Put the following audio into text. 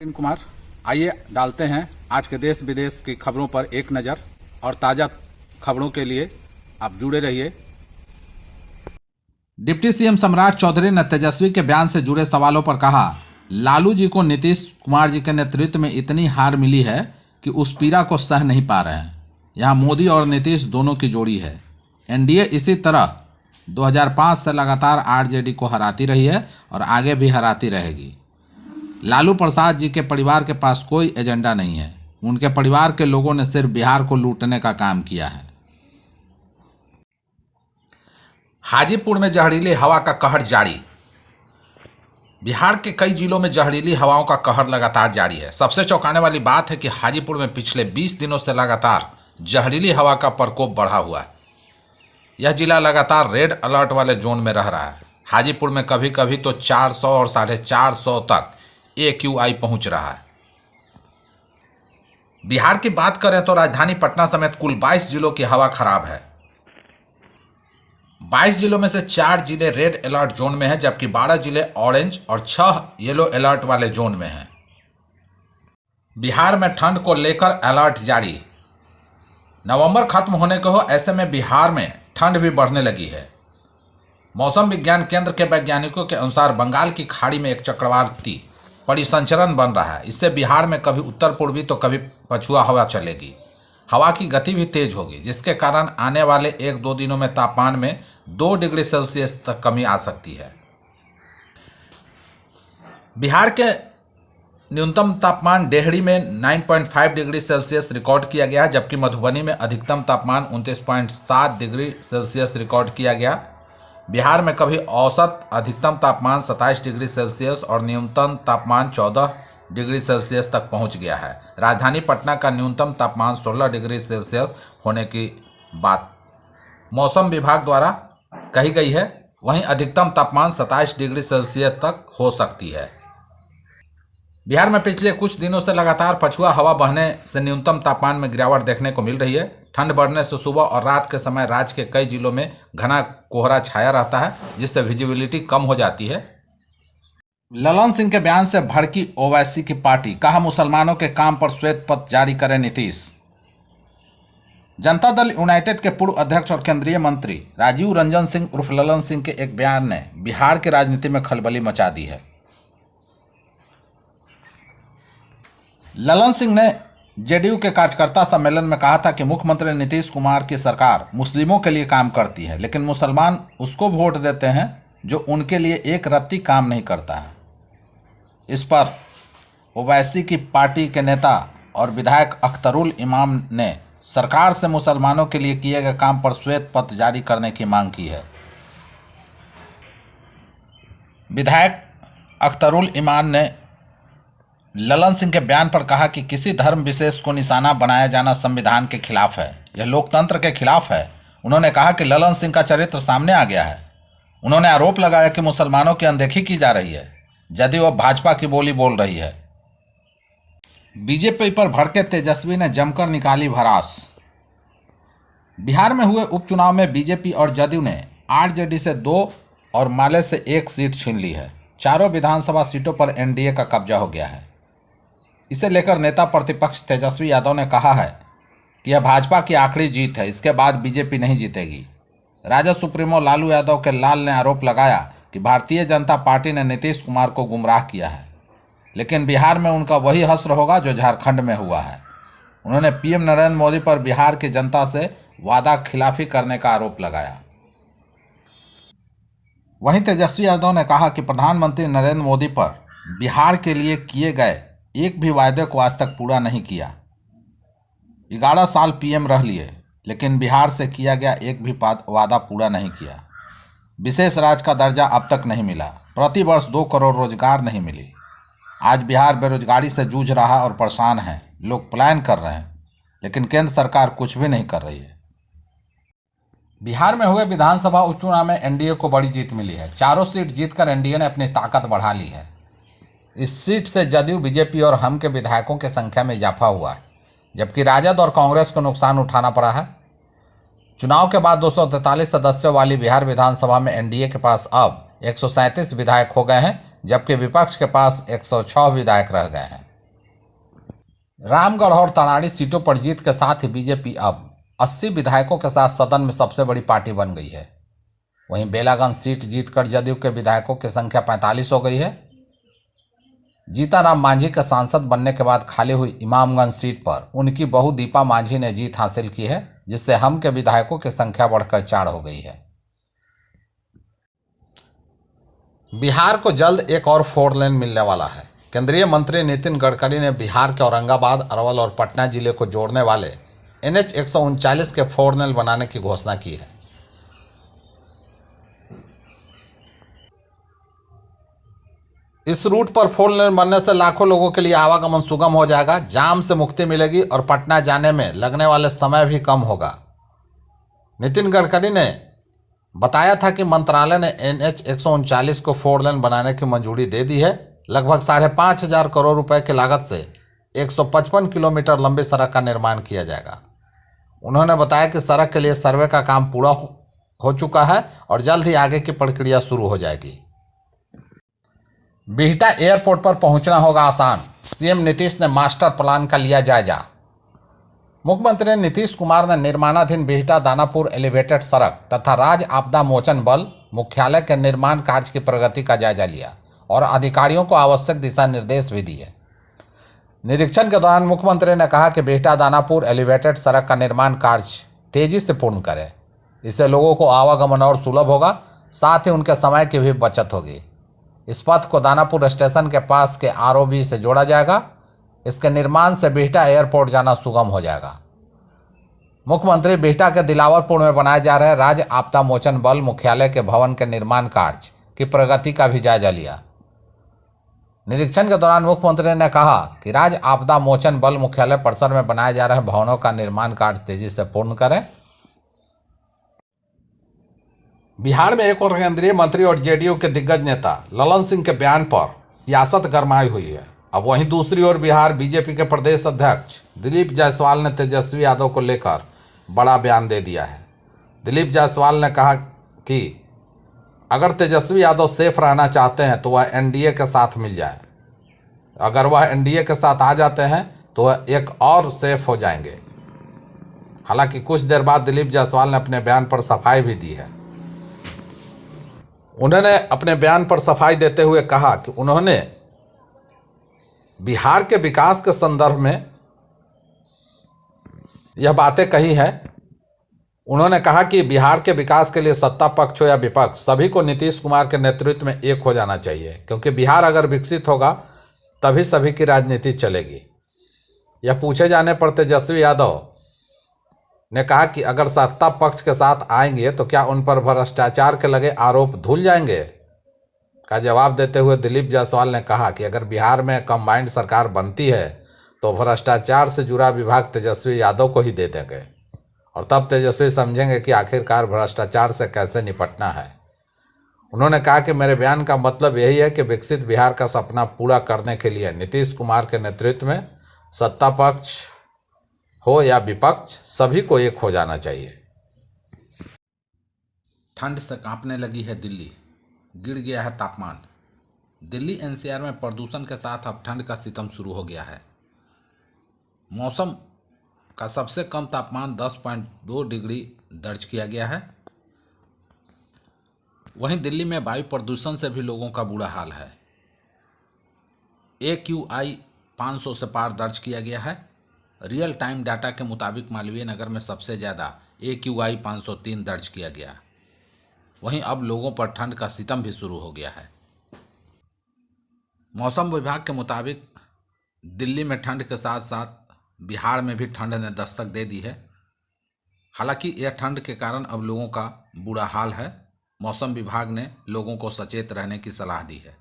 कुमार, आइए डालते हैं आज के देश विदेश की खबरों पर एक नज़र और ताज़ा खबरों के लिए आप जुड़े रहिए। डिप्टी सीएम सम्राट चौधरी ने तेजस्वी के बयान से जुड़े सवालों पर कहा, लालू जी को नीतीश कुमार जी के नेतृत्व में इतनी हार मिली है कि उस पीड़ा को सह नहीं पा रहे हैं। यहाँ मोदी और नीतीश दोनों की जोड़ी है। एनडीए इसी तरह 2005 से लगातार आरजेडी को हराती रही है और आगे भी हराती रहेगी। लालू प्रसाद जी के परिवार के पास कोई एजेंडा नहीं है। उनके परिवार के लोगों ने सिर्फ बिहार को लूटने का काम किया है। हाजीपुर में जहरीली हवा का कहर जारी। बिहार के कई जिलों में जहरीली हवाओं का कहर लगातार जारी है। सबसे चौंकाने वाली बात है कि हाजीपुर में पिछले 20 दिनों से लगातार जहरीली हवा का प्रकोप बढ़ा हुआ है। यह जिला लगातार रेड अलर्ट वाले जोन में रह रहा है। हाजीपुर में कभी कभी तो 400 और 450 तक AQI पहुंच रहा है। बिहार की बात करें तो राजधानी पटना समेत कुल 22 जिलों की हवा खराब है। 22 जिलों में से 4 जिले रेड अलर्ट जोन में हैं, जबकि 12 जिले ऑरेंज और 6 येलो अलर्ट वाले जोन में हैं। बिहार में ठंड को लेकर अलर्ट जारी। नवंबर खत्म होने को हो, ऐसे में बिहार में ठंड भी बढ़ने लगी है। मौसम विज्ञान केंद्र के वैज्ञानिकों के अनुसार बंगाल की खाड़ी में एक चक्रवाती परिसंचरण बन रहा है। इससे बिहार में कभी उत्तर पूर्वी तो कभी पछुआ हवा चलेगी। हवा की गति भी तेज होगी, जिसके कारण आने वाले 1-2 दिनों में तापमान में 2 डिग्री सेल्सियस तक कमी आ सकती है। बिहार के न्यूनतम तापमान डेहरी में 9.5 डिग्री सेल्सियस रिकॉर्ड किया गया, जबकि मधुबनी में अधिकतम तापमान 29.7 डिग्री सेल्सियस रिकॉर्ड किया गया। बिहार में कभी औसत अधिकतम तापमान 27 डिग्री सेल्सियस और न्यूनतम तापमान 14 डिग्री सेल्सियस तक पहुंच गया है। राजधानी पटना का न्यूनतम तापमान 16 डिग्री सेल्सियस होने की बात मौसम विभाग द्वारा कही गई है। वहीं अधिकतम तापमान 27 डिग्री सेल्सियस तक हो सकती है। बिहार में पिछले कुछ दिनों से लगातार पछुआ हवा बहने से न्यूनतम तापमान में गिरावट देखने को मिल रही है। ठंड बढ़ने से सुबह और रात के समय राज्य के कई जिलों में घना कोहरा छाया रहता है, जिससे विजिबिलिटी कम हो जाती है। ललन सिंह के बयान से भड़की ओवैसी की पार्टी, कहा मुसलमानों के काम पर श्वेत पत्र जारी करें नीतीश। जनता दल यूनाइटेड के पूर्व अध्यक्ष और केंद्रीय मंत्री राजीव रंजन सिंह उर्फ ललन सिंह के एक बयान ने बिहार की राजनीति में खलबली मचा दी है। ललन सिंह ने जेडीयू के कार्यकर्ता सम्मेलन में कहा था कि मुख्यमंत्री नीतीश कुमार की सरकार मुस्लिमों के लिए काम करती है, लेकिन मुसलमान उसको वोट देते हैं जो उनके लिए एक रत्ती काम नहीं करता है। इस पर ओवैसी की पार्टी के नेता और विधायक अख्तरुल इमाम ने सरकार से मुसलमानों के लिए किए गए काम पर श्वेत पत्र जारी करने की मांग की है। विधायक अख्तरुल इमाम ने ललन सिंह के बयान पर कहा कि किसी धर्म विशेष को निशाना बनाया जाना संविधान के खिलाफ है, यह लोकतंत्र के खिलाफ है। उन्होंने कहा कि ललन सिंह का चरित्र सामने आ गया है। उन्होंने आरोप लगाया कि मुसलमानों की अनदेखी की जा रही है, जदयू अब भाजपा की बोली बोल रही है। बीजेपी पर भड़के तेजस्वी ने जमकर निकाली भड़ास। बिहार में हुए उपचुनाव में बीजेपी और जदयू ने आरजेडी से 2 और माले से 1 सीट छीन ली है। चारों विधानसभा सीटों पर एनडीए का कब्जा हो गया है। इसे लेकर नेता प्रतिपक्ष तेजस्वी यादव ने कहा है कि यह भाजपा की आखिरी जीत है, इसके बाद बीजेपी नहीं जीतेगी। राजद सुप्रीमो लालू यादव के लाल ने आरोप लगाया कि भारतीय जनता पार्टी ने नीतीश कुमार को गुमराह किया है, लेकिन बिहार में उनका वही हश्र होगा जो झारखंड में हुआ है। उन्होंने पीएम नरेंद्र मोदी पर बिहार की जनता से वादा खिलाफी करने का आरोप लगाया। वहीं तेजस्वी यादव ने कहा कि प्रधानमंत्री नरेंद्र मोदी पर बिहार के लिए किए गए एक भी वायदे को आज तक पूरा नहीं किया। 11 साल पीएम रह लिए, लेकिन बिहार से किया गया एक भी वादा पूरा नहीं किया। विशेष राज्य का दर्जा अब तक नहीं मिला। प्रति वर्ष 2 करोड़ रोजगार नहीं मिली। आज बिहार बेरोजगारी से जूझ रहा और परेशान है। लोग पलायन कर रहे हैं, लेकिन केंद्र सरकार कुछ भी नहीं कर रही है। बिहार में हुए विधानसभा उपचुनाव में एनडीए को बड़ी जीत मिली है। चारों सीट जीतकर एनडीए ने अपनी ताकत बढ़ा ली है। इस सीट से जदयू, बीजेपी और हम के विधायकों की संख्या में इजाफा हुआ है, जबकि राजद और कांग्रेस को नुकसान उठाना पड़ा है। चुनाव के बाद 243 सदस्यों वाली बिहार विधानसभा में एनडीए के पास अब 137 विधायक हो गए हैं, जबकि विपक्ष के पास 106 विधायक रह गए हैं। रामगढ़ और तराड़ी सीटों पर जीत के साथ ही बीजेपी अब 80 विधायकों के साथ सदन में सबसे बड़ी पार्टी बन गई है। वहीं बेलागंज सीट जीतकर जदयू के विधायकों की संख्या 45 हो गई है। जीताराम मांझी के सांसद बनने के बाद खाली हुई इमामगंज सीट पर उनकी बहू दीपा मांझी ने जीत हासिल की है, जिससे हम के विधायकों की संख्या बढ़कर 4 हो गई है। बिहार को जल्द एक और 4 लेन मिलने वाला है। केंद्रीय मंत्री नितिन गडकरी ने बिहार के औरंगाबाद, अरवल और पटना जिले को जोड़ने वाले NH 139 के 4 लेन बनाने की घोषणा की है। इस रूट पर 4 लेन बनने से लाखों लोगों के लिए आवागमन सुगम हो जाएगा, जाम से मुक्ति मिलेगी और पटना जाने में लगने वाले समय भी कम होगा। नितिन गडकरी ने बताया था कि मंत्रालय ने NH 139 को 4 लेन बनाने की मंजूरी दे दी है। लगभग 5,500 करोड़ रुपए की लागत से 155 किलोमीटर लंबी सड़क का निर्माण किया जाएगा। उन्होंने बताया कि सड़क के लिए सर्वे का काम पूरा हो चुका है और जल्द ही आगे की प्रक्रिया शुरू हो जाएगी। बिहटा एयरपोर्ट पर पहुंचना होगा आसान, सीएम नीतीश ने मास्टर प्लान का लिया जायजा। मुख्यमंत्री नीतीश कुमार ने निर्माणाधीन बिहटा दानापुर एलिवेटेड सड़क तथा राज्य आपदा मोचन बल मुख्यालय के निर्माण कार्य की प्रगति का जायजा लिया और अधिकारियों को आवश्यक दिशा निर्देश भी दिए। निरीक्षण के दौरान मुख्यमंत्री ने कहा कि बिहटा दानापुर एलिवेटेड सड़क का निर्माण कार्य तेजी से पूर्ण करें। इससे लोगों को आवागमन और सुलभ होगा, साथ ही उनके समय की भी बचत होगी। इस पथ को दानापुर स्टेशन के पास के ROB से जोड़ा जाएगा। इसके निर्माण से बिहटा एयरपोर्ट जाना सुगम हो जाएगा। मुख्यमंत्री बिहटा के दिलावरपुर में बनाए जा रहे राज्य आपदा मोचन बल मुख्यालय के भवन के निर्माण कार्य की प्रगति का भी जायजा लिया। निरीक्षण के दौरान मुख्यमंत्री ने कहा कि राज्य आपदा मोचन बल मुख्यालय परिसर में बनाए जा रहे भवनों का निर्माण कार्य तेजी से पूर्ण करें। बिहार में एक और केंद्रीय मंत्री और जेडीयू के दिग्गज नेता ललन सिंह के बयान पर सियासत गरमाई हुई है। अब वहीं दूसरी ओर बिहार बीजेपी के प्रदेश अध्यक्ष दिलीप जायसवाल ने तेजस्वी यादव को लेकर बड़ा बयान दे दिया है। दिलीप जायसवाल ने कहा कि अगर तेजस्वी यादव सेफ रहना चाहते हैं तो वह एनडीए के साथ मिल जाए। अगर वह एनडीए के साथ आ जाते हैं तो वह एक और सेफ हो जाएंगे। हालांकि कुछ देर बाद दिलीप जायसवाल ने अपने बयान पर सफाई भी दी है। उन्होंने अपने बयान पर सफाई देते हुए कहा कि उन्होंने बिहार के विकास के संदर्भ में यह बातें कही है। उन्होंने कहा कि बिहार के विकास के लिए सत्ता पक्ष हो या विपक्ष, सभी को नीतीश कुमार के नेतृत्व में एक हो जाना चाहिए, क्योंकि बिहार अगर विकसित होगा तभी सभी की राजनीति चलेगी। यह पूछे जाने पर तेजस्वी यादव ने कहा कि अगर सत्ता पक्ष के साथ आएंगे तो क्या उन पर भ्रष्टाचार के लगे आरोप धुल जाएंगे? का जवाब देते हुए दिलीप जायसवाल ने कहा कि अगर बिहार में कंबाइंड सरकार बनती है तो भ्रष्टाचार से जुड़ा विभाग तेजस्वी यादव को ही दे देंगे और तब तेजस्वी समझेंगे कि आखिरकार भ्रष्टाचार से कैसे निपटना है। उन्होंने कहा कि मेरे बयान का मतलब यही है कि विकसित बिहार का सपना पूरा करने के लिए नीतीश कुमार के नेतृत्व में सत्ता पक्ष हो या विपक्ष, सभी को एक हो जाना चाहिए। ठंड से कांपने लगी है दिल्ली, गिर गया है तापमान। दिल्ली NCR में प्रदूषण के साथ अब ठंड का सितम शुरू हो गया है। मौसम का सबसे कम तापमान 10.2 डिग्री दर्ज किया गया है। वहीं दिल्ली में वायु प्रदूषण से भी लोगों का बुरा हाल है। AQI 500 से पार दर्ज किया गया है। रियल टाइम डाटा के मुताबिक मालवीय नगर में सबसे ज़्यादा AQI 503 दर्ज किया गया। वहीं अब लोगों पर ठंड का सितम भी शुरू हो गया है। मौसम विभाग के मुताबिक दिल्ली में ठंड के साथ साथ बिहार में भी ठंड ने दस्तक दे दी है। हालांकि यह ठंड के कारण अब लोगों का बुरा हाल है। मौसम विभाग ने लोगों को सचेत रहने की सलाह दी है।